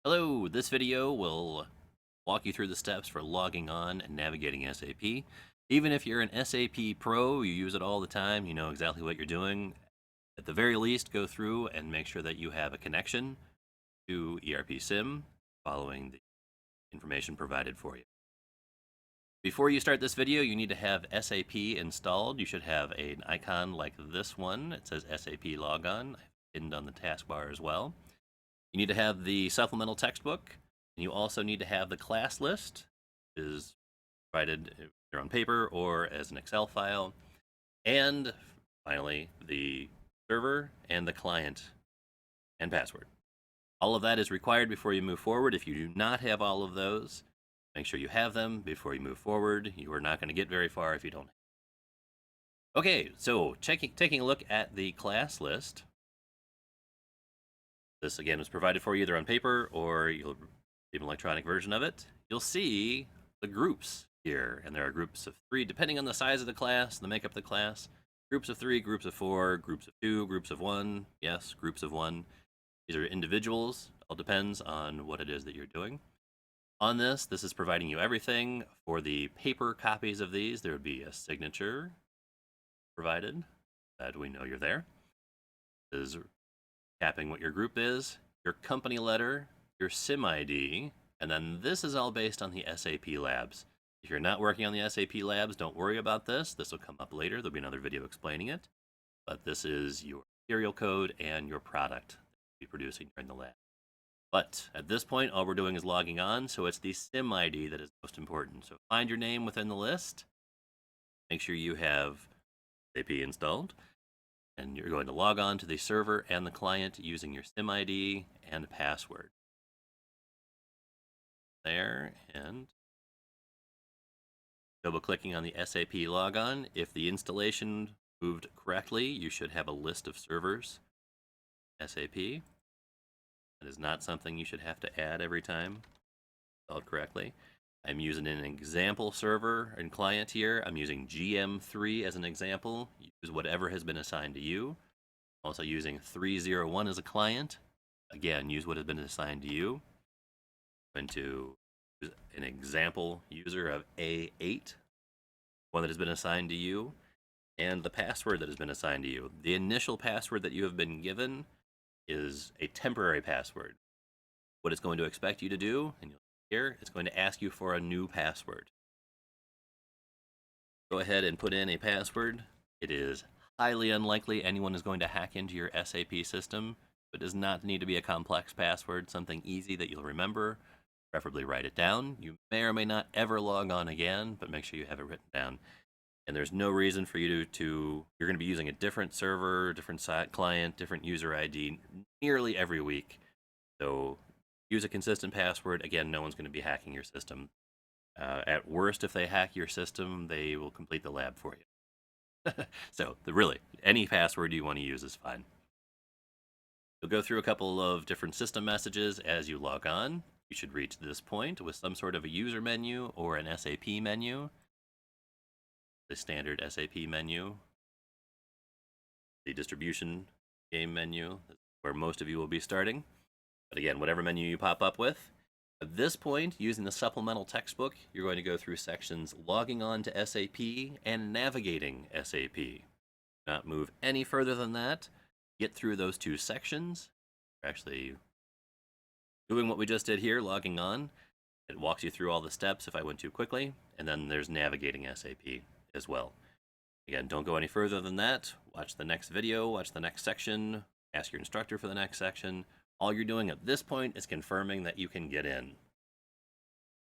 Hello, this video will walk you through the steps for logging on and navigating SAP. Even if you're an SAP pro, you use it all the time, you know exactly what you're doing. At the very least, go through and make sure that you have a connection to ERP Sim following the information provided for you. Before you start this video, you need to have SAP installed. You should have an icon like this one. It says SAP Logon, pinned on the taskbar as well. You need to have the supplemental textbook, and you also need to have the class list, which is provided either on paper or as an Excel file, and finally, the server and the client and password. All of that is required before you move forward. If you do not have all of those, make sure you have them before you move forward. You are not going to get very far if you don't. Okay, so taking a look at the class list. This, again, is provided for you either on paper or you'll receive an electronic version of it. You'll see the groups here, and there are groups of 3, depending on the size of the class, the makeup of the class. Groups of 3, groups of 4, groups of 2, groups of 1. Yes, groups of 1. These are individuals. It all depends on what it is that you're doing. On this is providing you everything. For the paper copies of these, there would be a signature provided that we know you're there. This is capping what your group is, your company letter, your SIM ID, and then this is all based on the SAP labs. If you're not working on the SAP labs, don't worry about this. This will come up later. There'll be another video explaining it. But this is your serial code and your product that you'll be producing during the lab. But at this point, all we're doing is logging on, so it's the SIM ID that is most important. So find your name within the list. Make sure you have SAP installed. And you're going to log on to the server and the client using your SIM ID and password. There, and double-clicking on the SAP logon. If the installation moved correctly, you should have a list of servers. SAP. That is not something you should have to add every time. Spelled correctly. I'm using an example server and client here. I'm using GM3 as an example. Use whatever has been assigned to you. Also using 301 as a client. Again, use what has been assigned to you. I'm going to use an example user of A8, one that has been assigned to you, and the password that has been assigned to you. The initial password that you have been given is a temporary password. What it's going to expect you to do, and you'll here, it's going to ask you for a new password. Go ahead and put in a password. It is highly unlikely anyone is going to hack into your SAP system. It does not need to be a complex password, something easy that you'll remember. Preferably write it down. You may or may not ever log on again, but make sure you have it written down. And there's no reason for you to you're going to be using a different server, different site client, different user ID nearly every week. So use a consistent password. Again, no one's going to be hacking your system. At worst, if they hack your system, they will complete the lab for you. So, really, any password you want to use is fine. You'll go through a couple of different system messages as you log on. You should reach this point with some sort of a user menu or an SAP menu. The standard SAP menu. The distribution game menu, where most of you will be starting. But again, whatever menu you pop up with. At this point, using the supplemental textbook, you're going to go through sections logging on to SAP and navigating SAP. Not move any further than that. Get through those 2 sections. We're actually doing what we just did here, logging on. It walks you through all the steps if I went too quickly. And then there's navigating SAP as well. Again, don't go any further than that. Watch the next video, watch the next section, ask your instructor for the next section. All you're doing at this point is confirming that you can get in.